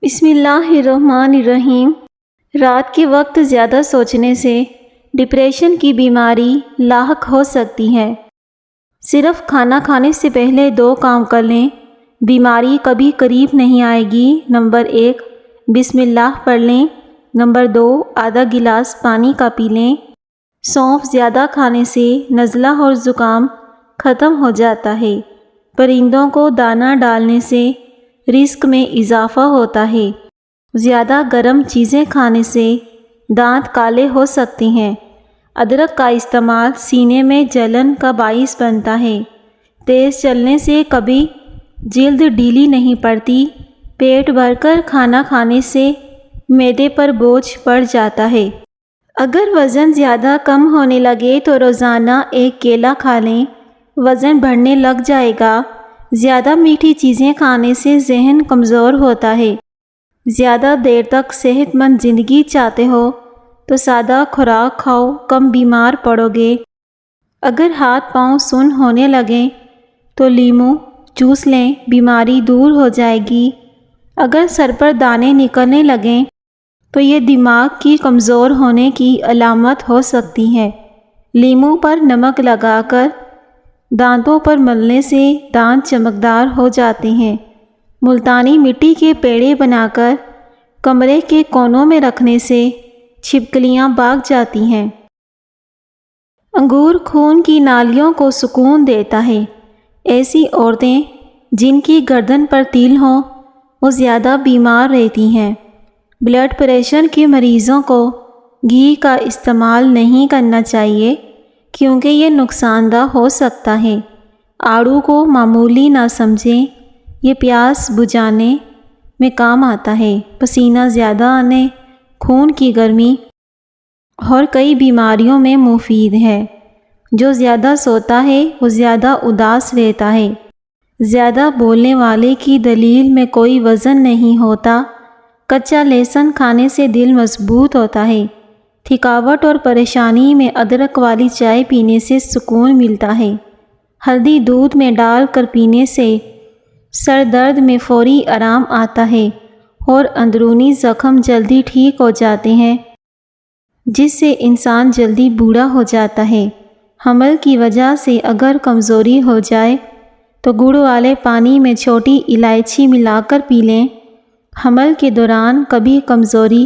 بسم اللہ الرحمن الرحیم۔ رات کے وقت زیادہ سوچنے سے ڈپریشن کی بیماری لاحق ہو سکتی ہے۔ صرف کھانا کھانے سے پہلے 2 کام کر لیں، بیماری کبھی قریب نہیں آئے گی۔ نمبر 1، بسم اللہ پڑھ لیں۔ نمبر 2، آدھا گلاس پانی کا پی لیں۔ سونف زیادہ کھانے سے نزلہ اور زکام ختم ہو جاتا ہے۔ پرندوں کو دانہ ڈالنے سے رزق میں اضافہ ہوتا ہے۔ زیادہ گرم چیزیں کھانے سے دانت کالے ہو سکتے ہیں۔ ادرک کا استعمال سینے میں جلن کا باعث بنتا ہے۔ تیز چلنے سے کبھی جلد ڈھیلی نہیں پڑتی۔ پیٹ بھر کر کھانا کھانے سے معدے پر بوجھ پڑ جاتا ہے۔ اگر وزن زیادہ کم ہونے لگے تو روزانہ 1 کیلا کھا لیں، وزن بڑھنے لگ جائے گا۔ زیادہ میٹھی چیزیں کھانے سے ذہن کمزور ہوتا ہے۔ زیادہ دیر تک صحت مند زندگی چاہتے ہو تو سادہ خوراک کھاؤ، کم بیمار پڑو گے۔ اگر ہاتھ پاؤں سن ہونے لگیں تو لیموں چوس لیں، بیماری دور ہو جائے گی۔ اگر سر پر دانے نکلنے لگیں تو یہ دماغ کی کمزور ہونے کی علامت ہو سکتی ہے۔ لیموں پر نمک لگا کر دانتوں پر ملنے سے دانت چمکدار ہو جاتے ہیں۔ ملتانی مٹی کے پیڑے بنا کر کمرے کے کونوں میں رکھنے سے چھپکلیاں بھاگ جاتی ہیں۔ انگور خون کی نالیوں کو سکون دیتا ہے۔ ایسی عورتیں جن کی گردن پر تیل ہوں وہ زیادہ بیمار رہتی ہیں۔ بلڈ پریشر کے مریضوں کو گھی کا استعمال نہیں کرنا چاہیے کیونکہ یہ نقصان دہ ہو سکتا ہے۔ آڑو کو معمولی نہ سمجھیں، یہ پیاس بجھانے میں کام آتا ہے۔ پسینہ زیادہ آنے، خون کی گرمی اور کئی بیماریوں میں مفید ہے۔ جو زیادہ سوتا ہے وہ زیادہ اداس رہتا ہے۔ زیادہ بولنے والے کی دلیل میں کوئی وزن نہیں ہوتا۔ کچا لہسن کھانے سے دل مضبوط ہوتا ہے۔ تھکاوٹ اور پریشانی میں ادرک والی چائے پینے سے سکون ملتا ہے۔ ہلدی دودھ میں ڈال کر پینے سے سر درد میں فوری آرام آتا ہے اور اندرونی زخم جلدی ٹھیک ہو جاتے ہیں، جس سے انسان جلدی بوڑھا ہو جاتا ہے۔ حمل کی وجہ سے اگر کمزوری ہو جائے تو گڑ والے پانی میں چھوٹی الائچی ملا کر پی لیں۔ حمل کے دوران کبھی کمزوری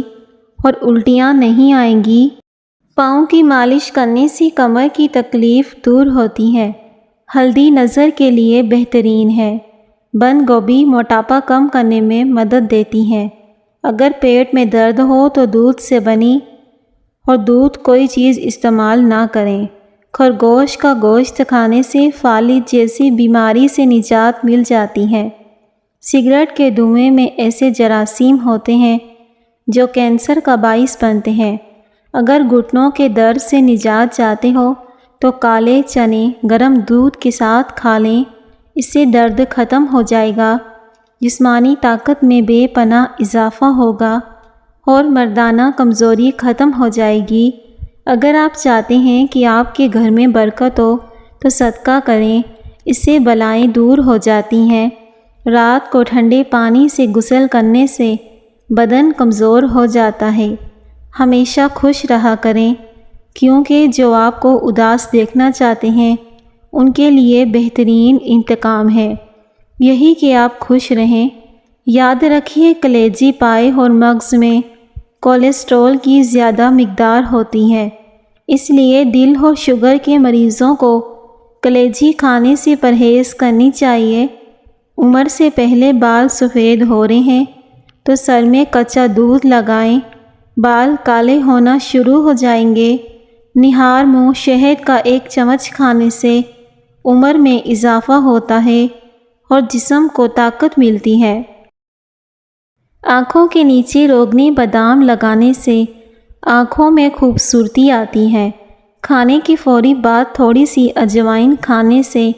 اور الٹیاں نہیں آئیں گی۔ پاؤں کی مالش کرنے سے کمر کی تکلیف دور ہوتی ہے۔ ہلدی نظر کے لیے بہترین ہے۔ بند گوبھی موٹاپا کم کرنے میں مدد دیتی ہے۔ اگر پیٹ میں درد ہو تو دودھ سے بنی اور دودھ کوئی چیز استعمال نہ کریں۔ خرگوش کا گوشت کھانے سے فالج جیسی بیماری سے نجات مل جاتی ہے۔ سگریٹ کے دھوئیں میں ایسے جراثیم ہوتے ہیں جو کینسر کا باعث بنتے ہیں۔ اگر گھٹنوں کے درد سے نجات چاہتے ہو تو کالے چنے گرم دودھ کے ساتھ کھا لیں، اس سے درد ختم ہو جائے گا۔ جسمانی طاقت میں بے پناہ اضافہ ہوگا اور مردانہ کمزوری ختم ہو جائے گی۔ اگر آپ چاہتے ہیں کہ آپ کے گھر میں برکت ہو تو صدقہ کریں، اس سے بلائیں دور ہو جاتی ہیں۔ رات کو ٹھنڈے پانی سے غسل کرنے سے بدن کمزور ہو جاتا ہے۔ ہمیشہ خوش رہا کریں کیونکہ جو آپ کو اداس دیکھنا چاہتے ہیں ان کے لیے بہترین انتقام ہے یہی کہ آپ خوش رہیں۔ یاد رکھیے کلیجی پائے اور مغز میں کولیسٹرول کی زیادہ مقدار ہوتی ہے، اس لیے دل اور شوگر کے مریضوں کو کلیجی کھانے سے پرہیز کرنی چاہیے۔ عمر سے پہلے بال سفید ہو رہے ہیں تو سر میں کچا دودھ لگائیں، بال کالے ہونا شروع ہو جائیں گے۔ نہار منہ شہد کا 1 چمچ کھانے سے عمر میں اضافہ ہوتا ہے اور جسم کو طاقت ملتی ہے۔ آنکھوں کے نیچے روغنی بادام لگانے سے آنکھوں میں خوبصورتی آتی ہے۔ کھانے کی فوری بعد تھوڑی سی اجوائن کھانے سے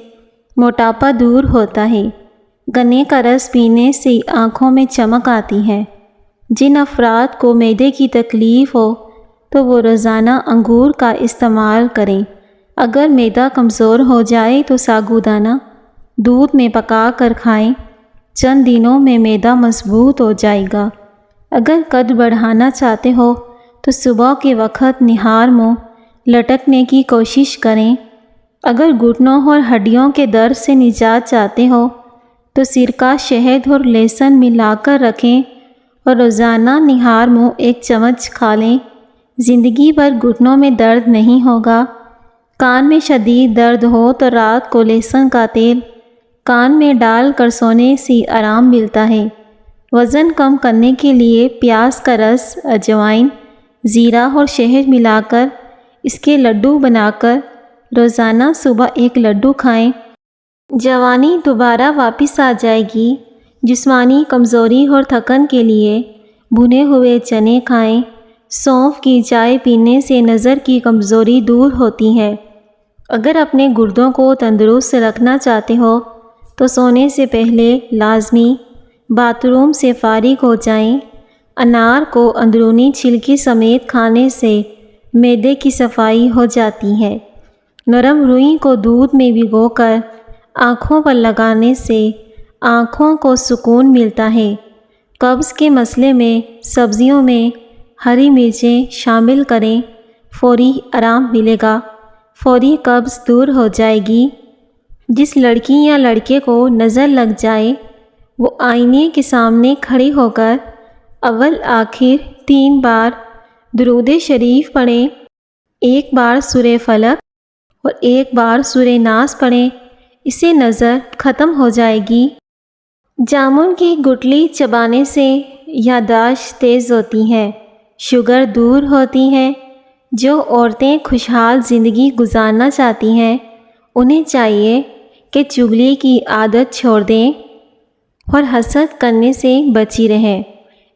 موٹاپا دور ہوتا ہے۔ گنے کا رس پینے سے آنکھوں میں چمک آتی ہے۔ جن افراد کو معدے کی تکلیف ہو تو وہ روزانہ انگور کا استعمال کریں۔ اگر معدہ کمزور ہو جائے تو ساگودانہ دودھ میں پکا کر کھائیں۔ چند دنوں میں معدہ مضبوط ہو جائے گا۔ اگر قد بڑھانا چاہتے ہو تو صبح کے وقت نہار منہ لٹکنے کی کوشش کریں۔ اگر گھٹنوں اور ہڈیوں کے درد سے نجات چاہتے ہو تو سرکہ، شہد اور لہسن ملا کر رکھیں اور روزانہ نہار منہ 1 چمچ کھا لیں۔ زندگی بھر گھٹنوں میں درد نہیں ہوگا۔ کان میں شدید درد ہو تو رات کو لہسن کا تیل کان میں ڈال کر سونے سے آرام ملتا ہے۔ وزن کم کرنے کے لیے پیاز کا رس، اجوائن، زیرہ اور شہد ملا کر اس کے لڈو بنا کر روزانہ صبح 1 لڈو کھائیں۔ جوانی دوبارہ واپس آ جائے گی۔ جسمانی کمزوری اور تھکن کے لیے بھنے ہوئے چنے کھائیں۔ سونف کی چائے پینے سے نظر کی کمزوری دور ہوتی ہے۔ اگر اپنے گردوں کو تندرست رکھنا چاہتے ہو تو سونے سے پہلے لازمی باتھ روم سے فارغ ہو جائیں۔ انار کو اندرونی چھلکے سمیت کھانے سے معدے کی صفائی ہو جاتی ہے۔ نرم روئی کو دودھ میں بھگو کر آنکھوں پر لگانے سے آنکھوں کو سکون ملتا ہے۔ قبض کے مسئلے میں سبزیوں میں ہری مرچیں شامل کریں، فوری آرام ملے گا، فوری قبض دور ہو جائے گی۔ جس لڑکی یا لڑکے کو نظر لگ جائے وہ آئینے کے سامنے کھڑے ہو کر اول آخر 3 بار درود شریف پڑھیں۔ 1 بار سورہ فلق اور 1 بار سورہ ناس پڑھیں، اس سے نظر ختم ہو جائے گی۔ جامن کی گٹلی چبانے سے یادداشت تیز ہوتی ہے، شوگر دور ہوتی ہے۔ جو عورتیں خوشحال زندگی گزارنا چاہتی ہیں انہیں چاہیے کہ چغلی کی عادت چھوڑ دیں اور حسد کرنے سے بچی رہیں۔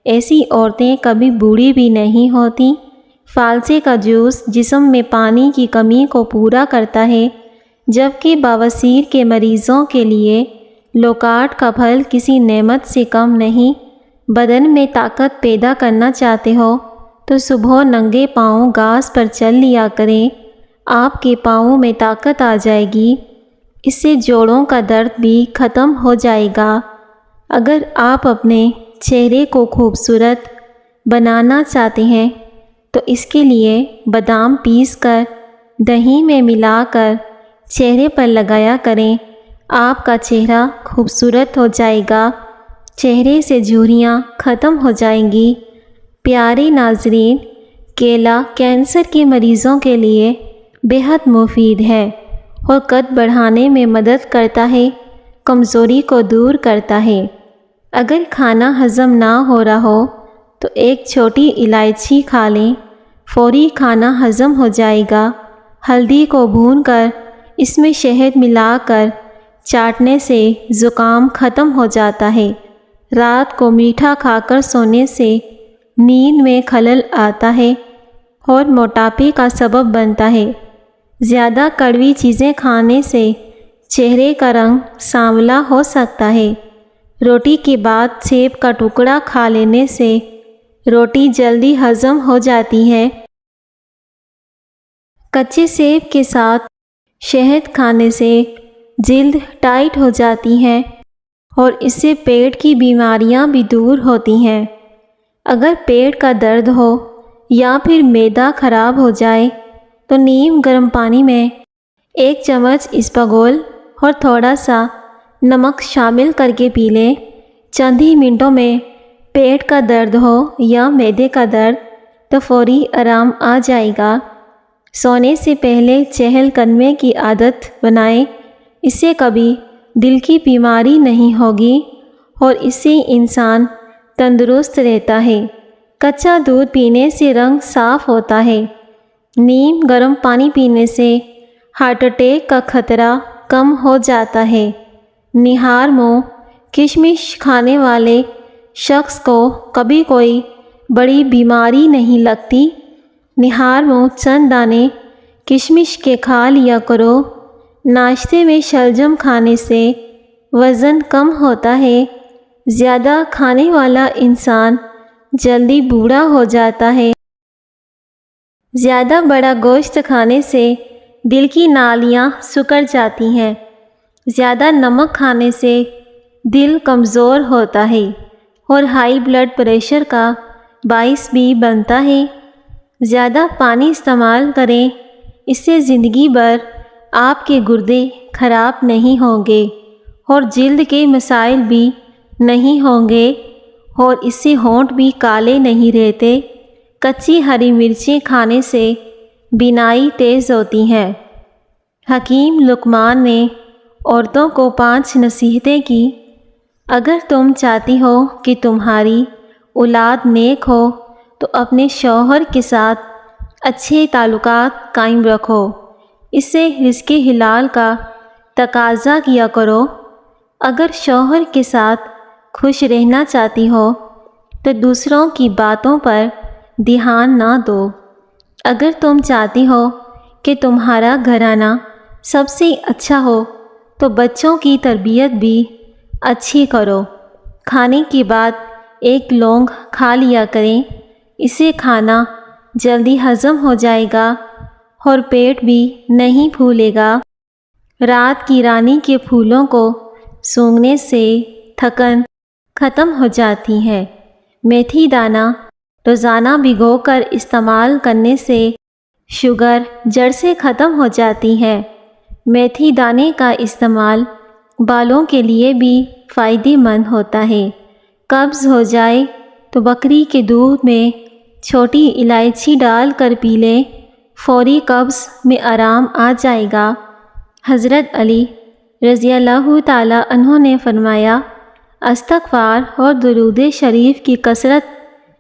ایسی عورتیں کبھی بوڑھی بھی نہیں ہوتی۔ فالسے کا جوس جسم میں پانی کی کمی کو پورا کرتا ہے، جبکہ بواسیر کے مریضوں کے لیے لوکارٹ کا پھل کسی نعمت سے کم نہیں۔ بدن میں طاقت پیدا کرنا چاہتے ہو تو صبح ننگے پاؤں گھاس پر چل لیا کریں، آپ کے پاؤں میں طاقت آ جائے گی۔ اس سے جوڑوں کا درد بھی ختم ہو جائے گا۔ اگر آپ اپنے چہرے کو خوبصورت بنانا چاہتے ہیں تو اس کے لیے بادام پیس کر دہی میں ملا کر چہرے پر لگایا کریں، آپ کا چہرہ خوبصورت ہو جائے گا، چہرے سے جھریاں ختم ہو جائیں گی۔ پیارے ناظرین، کیلا کینسر کے مریضوں کے لیے بہت مفید ہے اور قد بڑھانے میں مدد کرتا ہے، کمزوری کو دور کرتا ہے۔ اگر کھانا ہضم نہ ہو رہا ہو تو 1 چھوٹی الائچی کھا لیں، فوری کھانا ہضم ہو جائے گا۔ ہلدی کو بھون کر اس میں شہد ملا کر چاٹنے سے زکام ختم ہو جاتا ہے۔ رات کو میٹھا کھا کر سونے سے نیند میں خلل آتا ہے اور موٹاپے کا سبب بنتا ہے۔ زیادہ کڑوی چیزیں کھانے سے چہرے کا رنگ سانولا ہو سکتا ہے۔ روٹی کے بعد سیب کا ٹکڑا کھا لینے سے روٹی جلدی ہضم ہو جاتی ہے۔ کچے سیب کے ساتھ شہد کھانے سے جلد ٹائٹ ہو جاتی ہے اور اس سے پیٹ کی بیماریاں بھی دور ہوتی ہیں۔ اگر پیٹ کا درد ہو یا پھر معدہ خراب ہو جائے تو نیم گرم پانی میں 1 چمچ اسپاغول اور تھوڑا سا نمک شامل کر کے پی لیں۔ چند ہی منٹوں میں پیٹ کا درد ہو یا معدے کا درد تو فوری آرام آ جائے گا۔ سونے سے پہلے چہل قدمی کی عادت بنائیں، اس سے کبھی دل کی بیماری نہیں ہوگی اور اس سے انسان تندرست رہتا ہے۔ کچا دودھ پینے سے رنگ صاف ہوتا ہے۔ نیم گرم پانی پینے سے ہارٹ اٹیک کا خطرہ کم ہو جاتا ہے۔ نہار منہ کشمش کھانے والے شخص کو کبھی کوئی بڑی بیماری نہیں لگتی۔ نہار منہ چند دانے کشمش کے کھا لیا کرو۔ ناشتے میں شلجم کھانے سے وزن کم ہوتا ہے۔ زیادہ کھانے والا انسان جلدی بوڑھا ہو جاتا ہے۔ زیادہ بڑا گوشت کھانے سے دل کی نالیاں سکڑ جاتی ہیں۔ زیادہ نمک کھانے سے دل کمزور ہوتا ہے اور ہائی بلڈ پریشر کا باعث بھی بنتا ہے۔ زیادہ پانی استعمال کریں، اس سے زندگی بھر آپ کے گردے خراب نہیں ہوں گے اور جلد کے مسائل بھی نہیں ہوں گے، اور اس سے ہونٹ بھی کالے نہیں رہتے۔ کچی ہری مرچیں کھانے سے بینائی تیز ہوتی ہے۔ حکیم لقمان نے عورتوں کو 5 نصیحتیں کی۔ اگر تم چاہتی ہو کہ تمہاری اولاد نیک ہو تو اپنے شوہر کے ساتھ اچھے تعلقات قائم رکھو، اس سے رزق حلال کا تقاضا کیا کرو۔ اگر شوہر کے ساتھ خوش رہنا چاہتی ہو تو دوسروں کی باتوں پر دھیان نہ دو۔ اگر تم چاہتی ہو کہ تمہارا گھرانہ سب سے اچھا ہو تو بچوں کی تربیت بھی اچھی کرو۔ کھانے کے بعد 1 لونگ کھا لیا کریں، اسے کھانا جلدی ہضم ہو جائے گا اور پیٹ بھی نہیں پھولے گا۔ رات کی رانی کے پھولوں کو سونگھنے سے تھکن ختم ہو جاتی ہے۔ میتھی دانہ روزانہ بھگو کر استعمال کرنے سے شوگر جڑ سے ختم ہو جاتی ہے۔ میتھی دانے کا استعمال بالوں کے لیے بھی فائدہ مند ہوتا ہے۔ قبض ہو جائے تو بکری کے دودھ میں چھوٹی الائچی ڈال کر پی لیں، فوری قبض میں آرام آ جائے گا۔ حضرت علی رضی اللہ تعالی عنہ نے فرمایا، استغفار اور درود شریف کی کثرت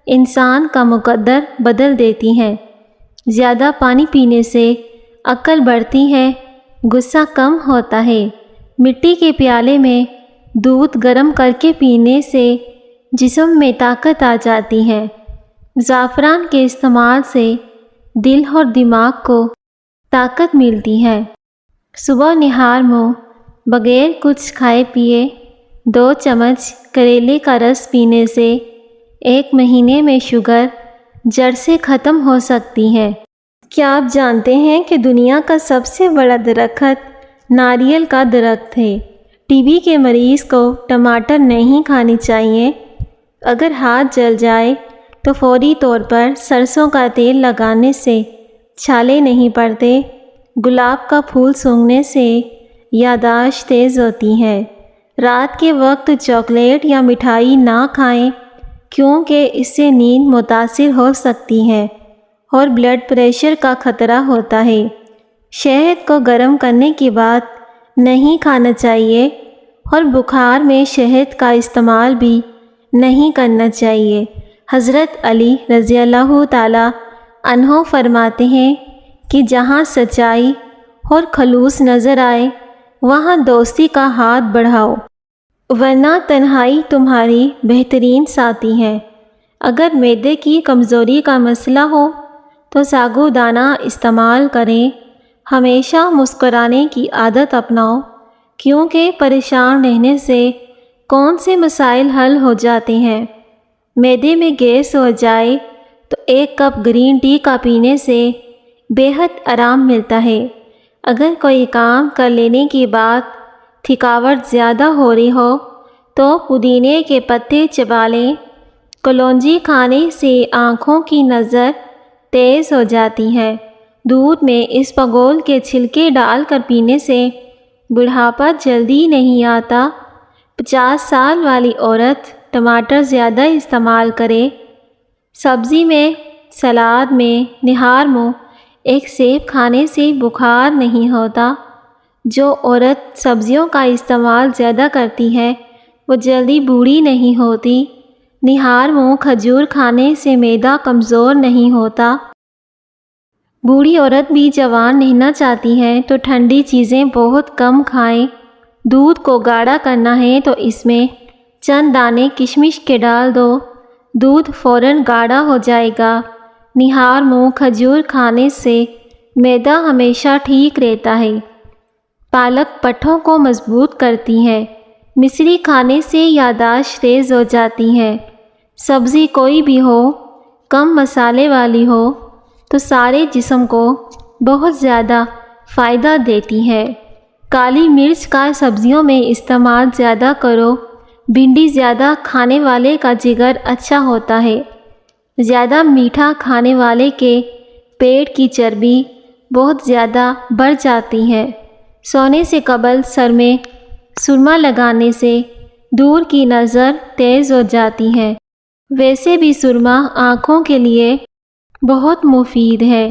انسان کا مقدر بدل دیتی ہے۔ زیادہ پانی پینے سے عقل بڑھتی ہے، غصہ کم ہوتا ہے۔ مٹی کے پیالے میں دودھ گرم کر کے پینے سے جسم میں طاقت آ جاتی ہے۔ زعفران کے استعمال سے دل اور دماغ کو طاقت ملتی ہے۔ صبح نہار منہ بغیر کچھ کھائے پیے 2 چمچ کریلے کا رس پینے سے 1 مہینے میں شوگر جڑ سے ختم ہو سکتی ہے۔ کیا آپ جانتے ہیں کہ دنیا کا سب سے بڑا درخت ناریل کا درخت ہے؟ ٹی بی کے مریض کو ٹماٹر نہیں کھانی چاہیے۔ اگر ہاتھ جل جائے تو فوری طور پر سرسوں کا تیل لگانے سے چھالے نہیں پڑتے۔ گلاب کا پھول سونگھنے سے یادداشت تیز ہوتی ہے۔ رات کے وقت چاکلیٹ یا مٹھائی نہ کھائیں کیونکہ اس سے نیند متاثر ہو سکتی ہے اور بلڈ پریشر کا خطرہ ہوتا ہے۔ شہد کو گرم کرنے کے بعد نہیں کھانا چاہیے اور بخار میں شہد کا استعمال بھی نہیں کرنا چاہیے۔ حضرت علی رضی اللہ تعالی عنہ فرماتے ہیں کہ جہاں سچائی اور خلوص نظر آئے وہاں دوستی کا ہاتھ بڑھاؤ، ورنہ تنہائی تمہاری بہترین ساتھی ہے۔ اگر معدے کی کمزوری کا مسئلہ ہو تو ساگو دانہ استعمال کریں۔ ہمیشہ مسکرانے کی عادت اپناؤ کیونکہ پریشان رہنے سے کون سے مسائل حل ہو جاتے ہیں۔ معدے میں گیس ہو جائے تو 1 کپ گرین ٹی کا پینے سے بے حد آرام ملتا ہے۔ اگر کوئی کام کر لینے کے بعد تھکاوٹ زیادہ ہو رہی ہو تو پودینے کے پتے چبا لیں۔ کلونجی کھانے سے آنکھوں کی نظر تیز ہو جاتی ہے۔ دودھ میں اسپغول کے چھلکے ڈال کر پینے سے بڑھاپا جلدی نہیں آتا۔ 50 سال والی عورت ٹماٹر زیادہ استعمال کرے۔ سبزی میں، سلاد میں نہار منہ 1 سیب کھانے سے بخار نہیں ہوتا۔ جو عورت سبزیوں کا استعمال زیادہ کرتی ہے وہ جلدی بوڑھی نہیں ہوتی۔ نہار منہ کھجور کھانے سے معدہ کمزور نہیں ہوتا۔ بوڑھی عورت بھی جوان رہنا چاہتی ہے تو ٹھنڈی چیزیں بہت کم کھائیں۔ دودھ کو گاڑھا کرنا ہے تو اس میں چند دانے کشمش کے ڈال دو، دودھ فوراً گاڑھا ہو جائے گا۔ نہار منہ کھجور کھانے سے معدہ ہمیشہ ٹھیک رہتا ہے۔ پالک پٹھوں کو مضبوط کرتی ہے۔ مصری کھانے سے یادداشت تیز ہو جاتی ہے۔ سبزی کوئی بھی ہو، کم مسالے والی ہو تو سارے جسم کو بہت زیادہ فائدہ دیتی ہے۔ کالی مرچ کا سبزیوں میں استعمال زیادہ کرو، بھنڈی زیادہ کھانے والے کا جگر اچھا ہوتا ہے۔ زیادہ میٹھا کھانے والے کے پیٹ کی چربی بہت زیادہ بڑھ جاتی ہے۔ سونے سے قبل سر میں سرما لگانے سے دور کی نظر تیز ہو جاتی ہے۔ ویسے بھی سرما آنکھوں کے لیے بہت مفید ہے۔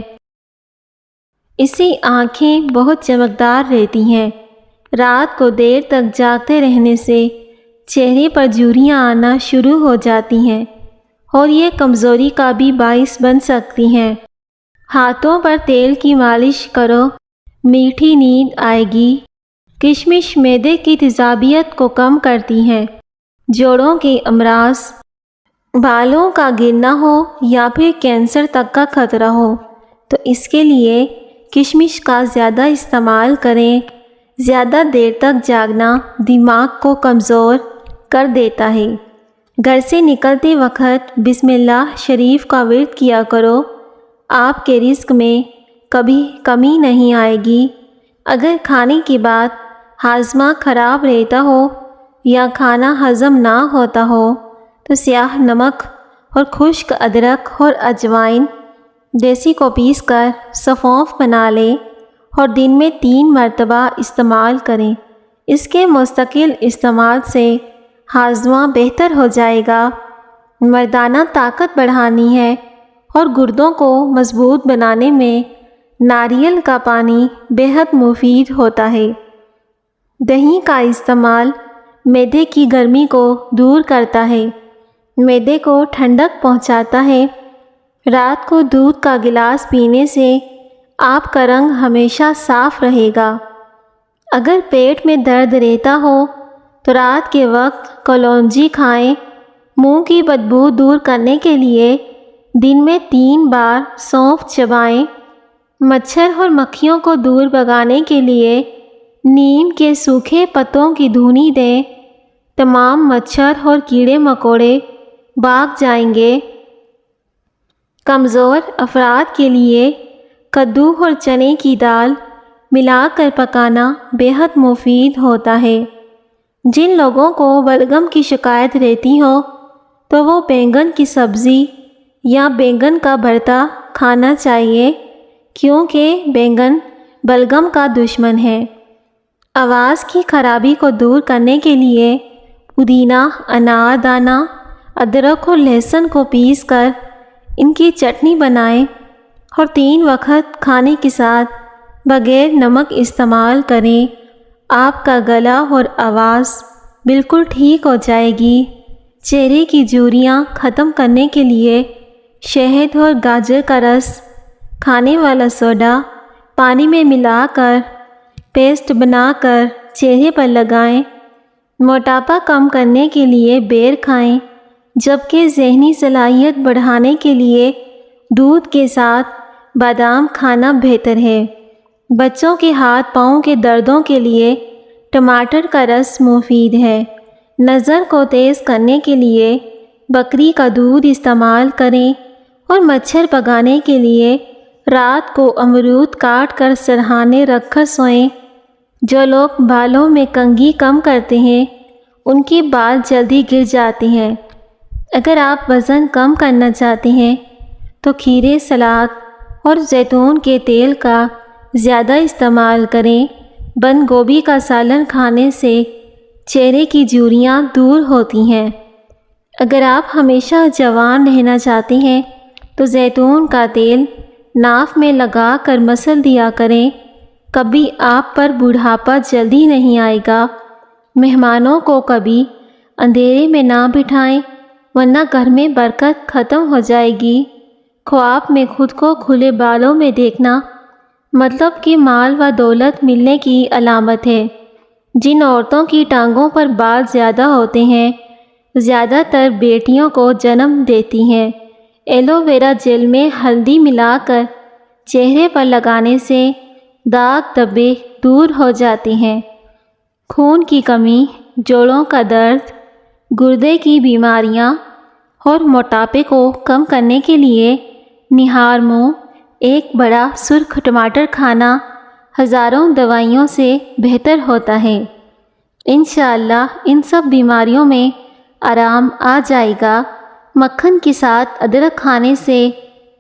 اس سے آنکھیں بہت چمکدار رہتی ہیں۔ رات کو دیر تک جاگتے رہنے سے چہرے پر جھریاں آنا شروع ہو جاتی ہیں اور یہ کمزوری کا بھی باعث بن سکتی ہیں۔ ہاتھوں پر تیل کی مالش کرو، میٹھی نیند آئے گی۔ کشمش معدے کی تیزابیت کو کم کرتی ہے۔ جوڑوں کے امراض، بالوں کا گرنا ہو یا پھر کینسر تک کا خطرہ ہو تو اس کے لیے کشمش کا زیادہ استعمال کریں۔ زیادہ دیر تک جاگنا دماغ کو کمزور کر دیتا ہے۔ گھر سے نکلتے وقت بسم اللہ شریف کا ورد کیا کرو، آپ کے رزق میں کبھی کمی نہیں آئے گی۔ اگر کھانے کے بعد ہاضمہ خراب رہتا ہو یا کھانا ہضم نہ ہوتا ہو تو سیاہ نمک اور خشک ادرک اور اجوائن دیسی کو پیس کر سونف بنا لیں اور دن میں 3 مرتبہ استعمال کریں۔ اس کے مستقل استعمال سے ہاضمہ بہتر ہو جائے گا۔ مردانہ طاقت بڑھانی ہے اور گردوں کو مضبوط بنانے میں ناریل کا پانی بہت مفید ہوتا ہے۔ دہی کا استعمال معدے کی گرمی کو دور کرتا ہے، معدے کو ٹھنڈک پہنچاتا ہے۔ رات کو دودھ کا گلاس پینے سے آپ کا رنگ ہمیشہ صاف رہے گا۔ اگر پیٹ میں درد رہتا ہو تو رات کے وقت کلونجی کھائیں۔ منہ کی بدبو دور کرنے کے لیے دن میں 3 بار سونف چبائیں۔ مچھر اور مکھیوں کو دور بھگانے کے لیے نیم کے سوکھے پتوں کی دھنی دیں۔ تمام مچھر اور کیڑے مکوڑے بھاگ جائیں گے۔ کمزور افراد کے لیے کدو اور چنے کی دال ملا کر پکانا بہت مفید ہوتا ہے۔ جن لوگوں کو بلغم کی شکایت رہتی ہو تو وہ بینگن کی سبزی یا بینگن کا بھرتا کھانا چاہیے، کیونکہ بینگن بلغم کا دشمن ہے۔ آواز کی خرابی کو دور کرنے کے لیے پودینہ، انار دانہ، ادرک اور لہسن کو پیس کر ان کی چٹنی بنائیں اور 3 وقت کھانے کے ساتھ بغیر نمک استعمال کریں۔ آپ کا گلا اور آواز بالکل ٹھیک ہو جائے گی۔ چہرے کی جھریاں ختم کرنے کے لیے شہد اور گاجر کا رس، کھانے والا سوڈا پانی میں ملا کر پیسٹ بنا کر چہرے پر لگائیں۔ موٹاپا کم کرنے کے لیے بیر کھائیں، جبکہ ذہنی صلاحیت بڑھانے کے لیے دودھ کے ساتھ بادام کھانا بہتر ہے۔ بچوں کے ہاتھ پاؤں کے دردوں کے لیے ٹماٹر کا رس مفید ہے۔ نظر کو تیز کرنے کے لیے بکری کا دودھ استعمال کریں اور مچھر بھگانے کے لیے رات کو امرود کاٹ کر سرہانے رکھ کر سوئیں۔ جو لوگ بالوں میں کنگھی کم کرتے ہیں ان کے بال جلدی گر جاتے ہیں۔ اگر آپ وزن کم کرنا چاہتے ہیں تو کھیرے، سلاد اور زیتون کے تیل کا زیادہ استعمال کریں۔ بند گوبھی کا سالن کھانے سے چہرے کی جھریاں دور ہوتی ہیں۔ اگر آپ ہمیشہ جوان رہنا چاہتے ہیں تو زیتون کا تیل ناف میں لگا کر مسل دیا کریں۔ کبھی آپ پر بڑھاپا جلدی نہیں آئے گا۔ مہمانوں کو کبھی اندھیرے میں نہ بٹھائیں ورنہ گھر میں برکت ختم ہو جائے گی۔ خواب میں خود کو کھلے بالوں میں دیکھنا مطلب کہ مال و دولت ملنے کی علامت ہے۔ جن عورتوں کی ٹانگوں پر بال زیادہ ہوتے ہیں زیادہ تر بیٹیوں کو جنم دیتی ہیں۔ ایلو ویرا جیل میں ہلدی ملا کر چہرے پر لگانے سے داغ دھبے دور ہو جاتے ہیں۔ خون کی کمی، جوڑوں کا درد، گردے کی بیماریاں اور موٹاپے کو کم کرنے کے لیے نہار منہ ایک بڑا سرخ ٹماٹر کھانا ہزاروں دوائیوں سے بہتر ہوتا ہے۔ انشاءاللہ ان سب بیماریوں میں آرام آ جائے گا۔ مکھن کے ساتھ ادرک کھانے سے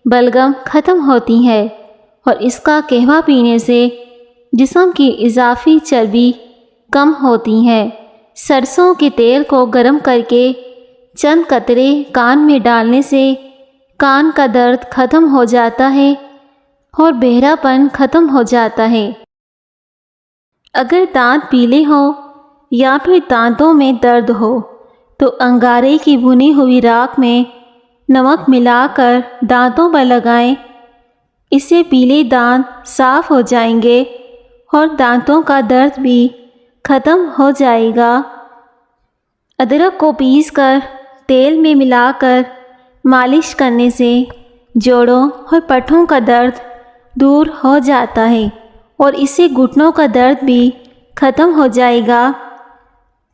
بلغم ختم ہوتی ہے اور اس کا قہوہ پینے سے جسم کی اضافی چربی کم ہوتی ہے۔ سرسوں کے تیل کو گرم کر کے چند قطرے کان میں ڈالنے سے کان کا درد ختم ہو جاتا ہے اور بہرا پن ختم ہو جاتا ہے۔ اگر دانت پیلے ہوں یا پھر دانتوں میں درد ہو تو انگارے کی بھنی ہوئی راکھ میں نمک ملا کر دانتوں پر لگائیں۔ اس سے پیلے دانت صاف ہو جائیں گے اور دانتوں کا درد بھی ختم ہو جائے گا۔ ادرک کو پیس کر تیل میں ملا کر مالش کرنے سے جوڑوں اور پٹھوں کا درد دور ہو جاتا ہے اور اس سے گھٹنوں کا درد بھی ختم ہو جائے گا۔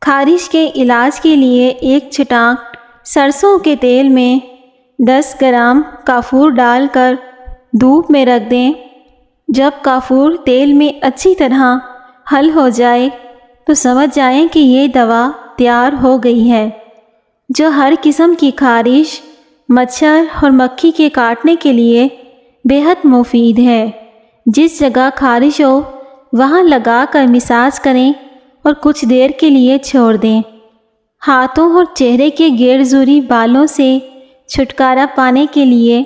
خارش کے علاج کے لیے ایک چھٹانک سرسوں کے تیل میں 10 گرام کافور ڈال کر دھوپ میں رکھ دیں۔ جب کافور تیل میں اچھی طرح حل ہو جائے تو سمجھ جائیں کہ یہ دوا تیار ہو گئی ہے، جو ہر قسم کی خارش، مچھر اور مکھی کے کاٹنے کے لیے بہت مفید ہے۔ جس جگہ خارش ہو وہاں لگا کر مساج کریں اور کچھ دیر کے لیے چھوڑ دیں۔ ہاتھوں اور چہرے کے غیر ضروری بالوں سے چھٹکارا پانے کے لیے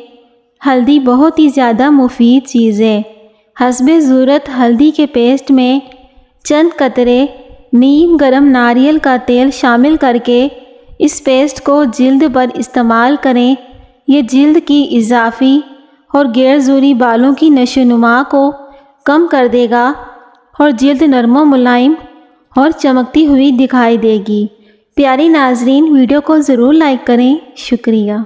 ہلدی بہت ہی زیادہ مفید چیز ہے۔ حسب ضرورت ہلدی کے پیسٹ میں چند قطرے نیم گرم ناریل کا تیل شامل کر کے اس پیسٹ کو جلد پر استعمال کریں۔ یہ جلد کی اضافی اور غیر ضروری بالوں کی نشو و نما کو کم کر دے گا اور جلد نرم و ملائم اور چمکتی ہوئی دکھائی دے گی۔ پیارے ناظرین، ویڈیو کو ضرور لائک کریں۔ شکریہ۔